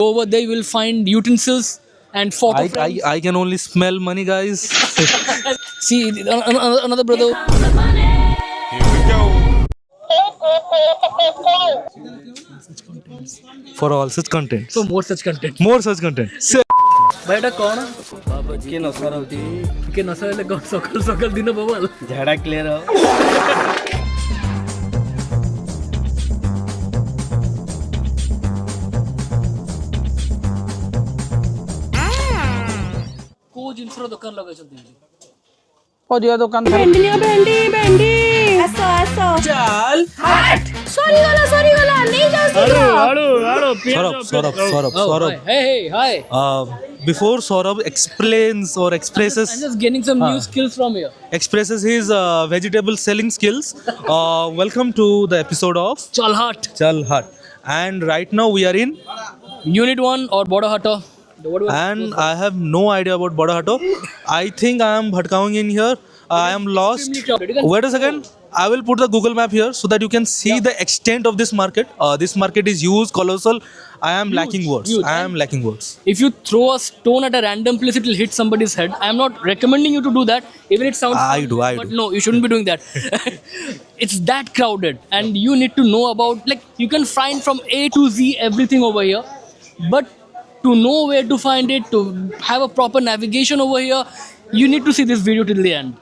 Over there, you will find utensils and photo frames. I can only smell money, guys. See, another brother. For all such content. So more such content. More such content. But कौन ଟିକେ ନଶା ରହୁଛି ଟିକେ ନଶା ହେଲେ କଣ ସକାଳ ସକାଳ ଦିନ ବବାଲ ଝାଡ଼ା କ୍ଲିୟର ହବ। କୋଉ ଜିନିଷର ଦୋକାନ ଲଗାଇଛନ୍ତି? ପରିବା ଦୋକାନ ଭେଣ୍ଡି ଭେଣ୍ଡି ଭେଣ୍ଡି ଆସ ଆସ ଚାଲ ହଟ୍ ସରିଗଲା ନେଇ ଯାଉ Saurabh. Hey, hi. Before Saurabh explains or expresses I'm just gaining some new skills from here. expresses his vegetable selling skills, welcome to the episode of Chalhat. Chal Hut. And right now we are in, Unit 1 or Boda Hatta. and I have no idea about Bodahato. I think I am bhatkaung in here. I am lost. Extremely crowded. You can- Wait a second. I will put the Google map here so that you can see the extent of this market. This market is huge, colossal. I am lacking words. huge. I am lacking words. If you throw a stone at a random place, it will hit somebody's head. I am not recommending you to do that. Even it sounds I do. but no, you shouldn't be doing that. It's that crowded, and you need to know about, like, you can find from A to Z everything over here, but to know where to find it, to have a proper navigation over here, you need to see this video till the end.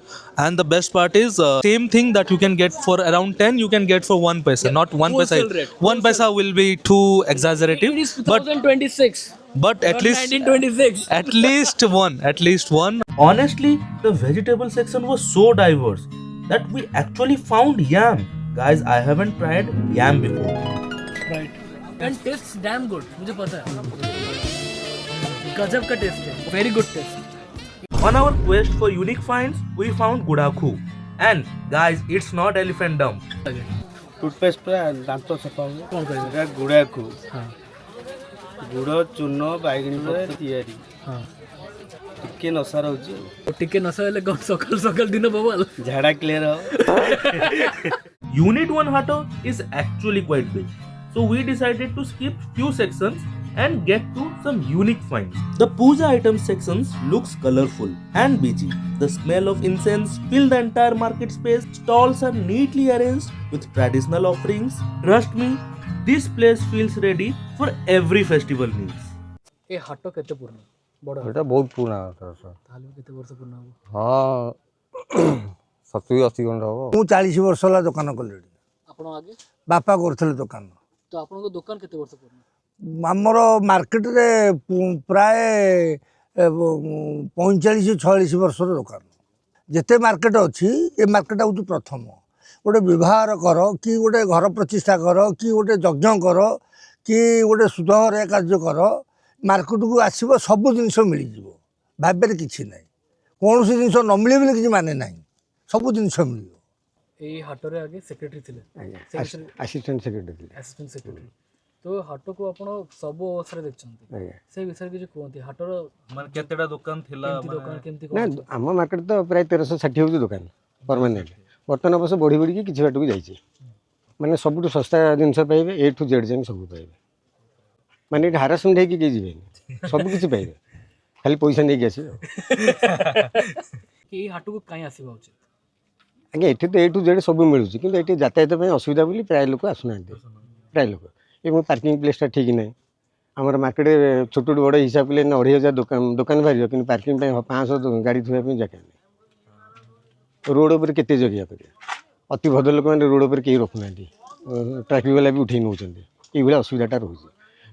And the best part is, same thing that you can get for around 10, you can get for 1 paisa. Not 1 paisa. Wholesale rate. 1 paisa will be too exaggerative. It is But 2026. at least 1926. at least one. Honestly, the vegetable section was so diverse that we actually found yam. Guys, I haven't tried yam before. Right. And tastes damn good. मुझे पता है. गजब का test है. Very good taste. On our quest for unique finds, we found Gudakhu. And guys, it's not elephant dump. Toothpaste ପୁରା ଦାନ୍ତ ସଫା ହୁଏ କଣ କହିବେ? ଏଇଟା ଗୁଡ଼ାକୁ ହଁ. ଗୁଡ଼ ଚୂନ ବାଇଗଣୀ ପତ୍ର ତିଆରି ହଁ. ଟିକେ ନଶା ରହୁଛି ଟିକେ ନଶା ହେଲେ କଣ ସକାଳ ସକାଳ ଦିନ ବବାଲ ଝାଡ଼ା କ୍ଲିୟର ହବ। Unit 1 Hato is actually quite big. So we decided to skip few sections and get to some unique finds. The puja items sections looks colorful and busy. The smell of incense fill the entire market space. Stalls are neatly arranged with traditional offerings. Trust me, this place feels ready for every festival needs. ଏ ହାଟ କେତେ ପୁରୁଣା? ବଡ଼ ହାଟ ଏଇଟା ବହୁତ ପୁରୁଣା କଥା sir. ତାହେଲେ କେତେ ବର୍ଷ ପୁରୁଣା ହବ? ହଁ 70-80 ଖଣ୍ଡେ ହବ। ମୁଁ 40 ବର୍ଷ ହେଲା ଦୋକାନ କଲିଣି। ଆପଣ ଆଗେ ବାପା କରୁଥିଲେ ଦୋକାନ। ତ ଆପଣଙ୍କ ଦୋକାନ କେତେ ବର୍ଷ ପୁରୁଣା? ଆମର ମାର୍କେଟରେ ପ୍ରାୟ 45-46 ବର୍ଷର ଦୋକାନ। ଯେତେ ମାର୍କେଟ ଅଛି ଏ ମାର୍କେଟ ହେଉଛି ପ୍ରଥମ। ଗୋଟେ ବିବାହର କର କି ଗୋଟେ ଘର ପ୍ରତିଷ୍ଠା କର କି ଗୋଟେ ଯଜ୍ଞ କର କି ଗୋଟେ ସୁଧଘରେ କାର୍ଯ୍ୟ କର, ମାର୍କେଟକୁ ଆସିବ ସବୁ ଜିନିଷ ମିଳିଯିବ। ଭାବିବାରେ କିଛି ନାହିଁ। କୌଣସି ଜିନିଷ ନ ମିଳିବ ବୋଲି କିଛି ମାନେ ନାହିଁ। ସବୁ ଜିନିଷ ମିଳିବ। ଏଇ ହାଟରେ ଆଗେ ସେକ୍ରେଟାରୀ ଥିଲେ। ଆସିଷ୍ଟାଣ୍ଟ ସେକ୍ରେଟାରୀ ଥିଲେ। Assistant secretary. ତ ହାଟକୁ ଆପଣ ସବୁ ଅବସ୍ଥାରେ ଦେଖିଛନ୍ତି। ସେ ବିଷୟରେ କିଛି କୁହନ୍ତି। ହାଟର ମାନେ କେତେଟା ଦୋକାନ ଥିଲା, କେମିତି ଦୋକାନ କେମିତି ନା କଣ? ଆମ ମାର୍କେଟ ତ ପ୍ରାୟ 1360 ହେଉଛି ଦୋକାନ ପରମାନେଣ୍ଟ। ବର୍ତ୍ତମାନ ଅବଶ୍ୟ ବଢ଼ି ବଢ଼ିକି କିଛି ବାଟକୁ ଯାଇଛି। ମାନେ ସବୁଠୁ ଶସ୍ତା ଜିନିଷ ପାଇବେ, A to Z ଯାଏଁ ସବୁ ପାଇବେ। ମାନେ ଏଠି ହାରାସମେଣ୍ଟ ହେଇକି କେହି ଯିବେନି, ସବୁ କିଛି ପାଇବେ, ଖାଲି ପଇସା ନେଇକି ଆସିବେ। ଏଇ ହାଟକୁ କାହିଁ ଆସିବା ଉଚିତ? ଆଜ୍ଞା ଏଠି ତ A to Z ସବୁ ମିଳୁଛି, କିନ୍ତୁ ଏଠି ଯାତାୟାତ ପାଇଁ ଅସୁବିଧା ବୋଲି ପ୍ରାୟ ଲୋକ ଆସୁନାହାନ୍ତି। ପ୍ରାୟ ଲୋକ ଏବଂ ପାର୍କିଂ ପ୍ଲେସ୍ଟା ଠିକ୍ ନାହିଁ। ଆମର ମାର୍କେଟରେ ଛୋଟଠୁ ବଡ଼ ହିସାବ କଲେ 2500 ଦୋକାନ ବାହାରିବ, କିନ୍ତୁ ପାର୍କିଂ ପାଇଁ 500 ଗାଡ଼ି ଥୋଇବା ପାଇଁ ଜାଗା ନାହିଁ। ରୋଡ଼ ଉପରେ କେତେ ଜଗିବା କରିବା? ଅତି ଭଦ୍ର ଲୋକମାନେ ରୋଡ଼ ଉପରେ କେହି ରଖୁନାହାନ୍ତି, ଟ୍ରାଫିକ୍ ବାଲା ବି ଉଠେଇ ନେଉଛନ୍ତି। ଏଇଭଳିଆ ଅସୁବିଧାଟା ରହୁଛି।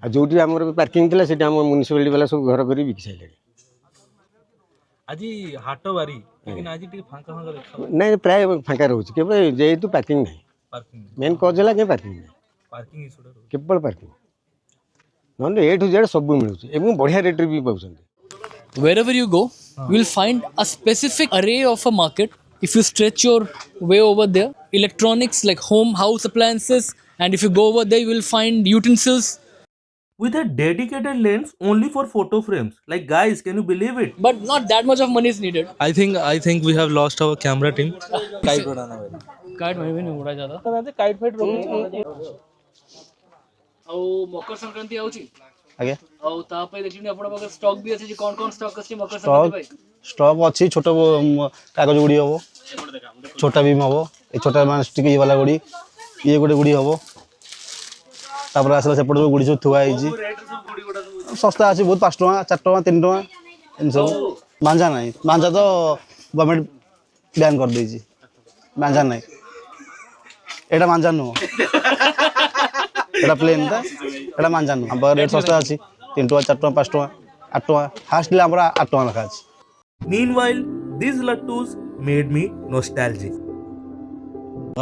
ଆଉ ଯେଉଁଠି ଆମର ପାର୍କିଂ ଥିଲା ସେଠି ଆମ ମ୍ୟୁନିସିପାଲିଟି ବାଲା ସବୁ ଘର କରି ବିକି ସାରିଲେଣି। ଆଜି ହାଟ ବାରି, लेकिन ଆଜି ଟିକେ ଫାଙ୍କା ଦେଖା ନାଇଁ ପ୍ରାୟ ଫାଙ୍କା ରହୁଛି, କେବଳ ଯେହେତୁ ପାର୍କିଂ ନାହିଁ। ପାର୍କିଂ ମେନ୍ କଜ୍ ହେଲା କି ପାର୍କିଂ ନାହିଁ, ଇସ୍ୟୁଟା ରହୁଛି। କେବଳ ପାର୍କିଂ। ନହେଲେ A to Z ସବୁ ମିଳୁଛି ଏବଂ ବଢ଼ିଆ ରେଟ୍ରେ ବି ପାଉଛନ୍ତି। Wherever you go, you will find a specific array of a market. If you stretch your way over there, electronics like home, house appliances, and if you go over there, you will find utensils. With a dedicated lens only for photo frames. Like guys, can you believe it? But not that much of money is needed. I think we have lost our camera team. Kite भाई भी नहीं उड़ा ज्यादा. Kite fight ଆଉ ମକର ସଂକ୍ରାନ୍ତି ଆଉଛି ଆଜ୍ଞା ଆଉ ତାପରେ ଦେଖିନି ଆପଣଙ୍କ ପାଖରେ ଷ୍ଟକ୍ ବି ଅଛି ଯେ କଣ କଣ ଷ୍ଟକ୍ ଅଛି ମକର ଷ୍ଟକ୍ ସଂକ୍ରାନ୍ତି ପାଇଁ? ଷ୍ଟକ୍ ଅଛି ଛୋଟ କାଗଜ ଗୁଡ଼ି ହେବ ଛୋଟା ବିମ୍ ହେବ ଏ ଛୋଟା ମାନେ ଟିକେ ଇଏ ବାଲା ଗୁଡ଼ି ଇଏ ଗୋଟେ ଗୁଡ଼ି ହେବ ତାପରେ ଆସିଲା ସେପଟେ ସବୁ ଗୁଡ଼ି ସବୁ ଥୁଆ ହେଇଛି ଶସ୍ତା ଅଛି ବହୁତ 5 ଟଙ୍କା 4 ଟଙ୍କା 3 ଟଙ୍କା ଏମିତି ସବୁ ମାଞ୍ଜା ନାହିଁ ମାଞ୍ଜା ତ ଗଭର୍ଣ୍ଣମେଣ୍ଟ ବ୍ୟାନ୍ କରିଦେଇଛି ମାଞ୍ଜା ନାହିଁ ଏଇଟା ମାଞ୍ଜା ନୁହଁ ଏଇଟା ପ୍ଲେନ୍ଟା ଏଇଟା ମାଞ୍ଜା ନୁହଁ ଆମ ପାଖରେ ରେଟ୍ ଶସ୍ତା ଅଛି 3 ଟଙ୍କା 4 ଟଙ୍କା 5 ଟଙ୍କା 8 ଟଙ୍କା ଫାଷ୍ଟଲି ଆମର 8 ଟଙ୍କା ଲେଖା ଅଛି Meanwhile, these laddus made me nostalgic.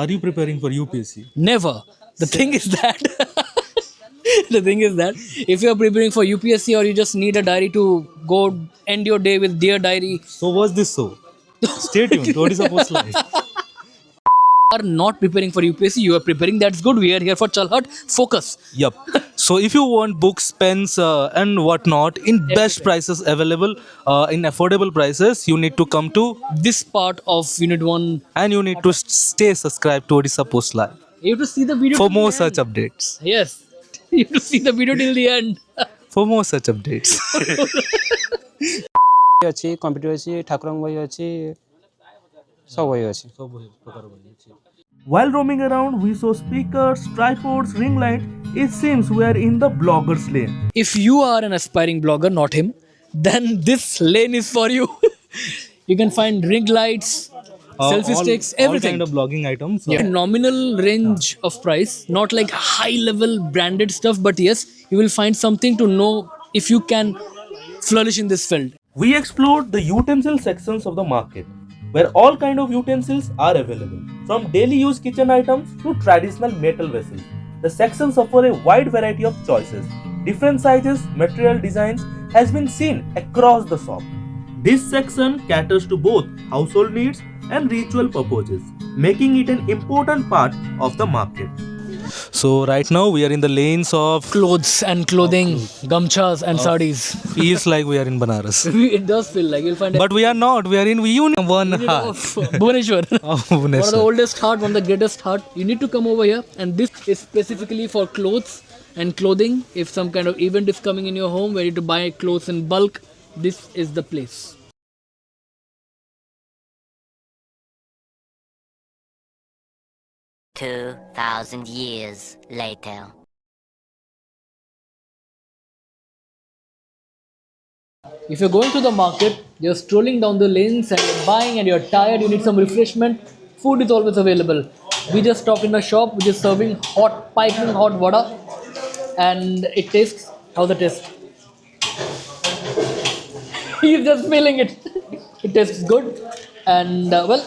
Are you preparing for UPSC? Never. The thing is that if you are preparing for UPSC or you just need a diary to go end your day with Dear Diary, So was this so? Stay tuned to Odisha Post Live. are not preparing for UPSC, you are preparing. That's good. We are here for Chalhat. Focus. Yup. So if you want books, pens, and whatnot in best prices available, in affordable prices, you need to come to This part of Unit 1, and you need to stay subscribed to Odisha Post Live you have to see the video for till more the such end. updates. Yes. You have to see the video till the end. For more such updates. ଅଛି computer ଅଛି ଠାକୁରଙ୍କ ବହି ଅଛି ସବୁ ବହି ଅଛି While roaming around, we saw speakers, tripods, ring lights. It seems we are in the blogger's lane. If you are an aspiring blogger, not him, then this lane is for you. You can find ring lights, selfie sticks, all everything. kind of blogging items. Yeah. Nominal range of price, not like high level branded stuff, but yes, you will find something to know if you can flourish in this field. We explored the utensil sections of the market, where all kind of utensils are available, from daily use kitchen items to traditional metal vessels. The sections offer a wide variety of choices. Different sizes, material designs has been seen across the shop. This section caters to both household needs and ritual purposes, making it an important part of the market. So right now we are in the lanes of Clothes and clothing, gamchas and sarees. feels like we are in Banaras. It does feel like you'll find But we are not. We are in Union One of Heart. Bhubaneswar. Of One of Bhubaneswar. the oldest heart, one of the greatest heart. You need to come over here, and this is specifically for clothes and clothing. If some kind of event is coming in your home where you need to buy clothes in bulk, this is the place. Two 2,000 years later. If you're going to the market, you're strolling down the lanes and you're buying and you're tired, you need some refreshment, food is always available. We just stopped in a shop which is serving hot, piping hot vada, and it tastes. How's it taste? He's just feeling it. It tastes good, and well,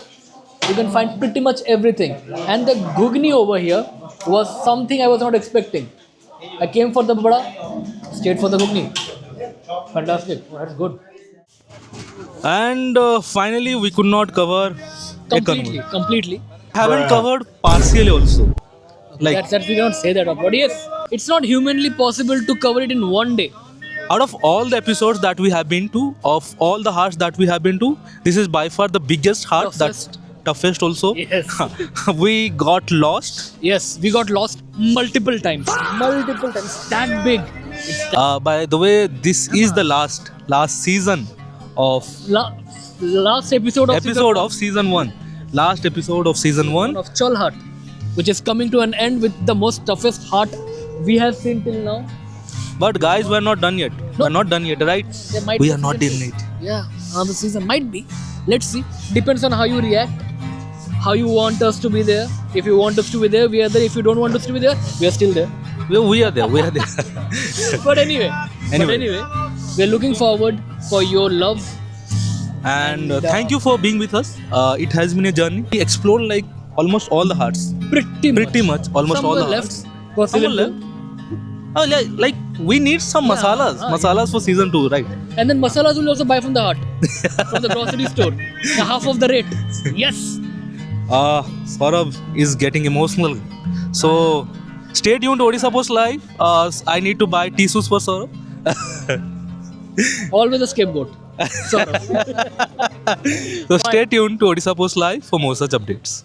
you can find pretty much everything. And the ghugni over here was something I was not expecting. I came for the vada, stayed for the ghugni. Fantastic. That's good. And finally, we could not cover Completely. Haven't covered partially also. Like That's we cannot say that, but yes, it's not humanly possible to cover it in one day. out of all the episodes that we have been to, of all the hearts that we have been to, this is by far the biggest heart. Toughest. That toughest also. Yes. We got lost. Yes, we got lost multiple times. Multiple times. That big. By the way, this is the last season of Last episode of season 1. Last episode of season 1. of Chalhat, which is coming to an end with the most toughest heart we have seen till now. But guys, we're not done yet. We're not done yet, right? There might We be are not season in two. it. Yeah, another season might be. Let's see. Depends on how you react, how you want us to be there. If you want us to be there, we are there. If you don't want us to be there, we are still there. We are there. We are there. But anyway, we're looking forward for your love. And thank you for being with us. It has been a journey. We explored like almost all the hearts. Pretty much almost Some all were the left. hearts. For Some were season left. Oh, like we need some masalas. Masalas for season 2, right? two. And then masalas will also buy from the hut, from the grocery store. Half of the rate. Yes. Saurabh is getting emotional. So stay tuned to Odisha Post Live. I need to buy tissues for Saurabh. Always a scapegoat. Sort of. So stay tuned to Odisha Post Live for more such updates.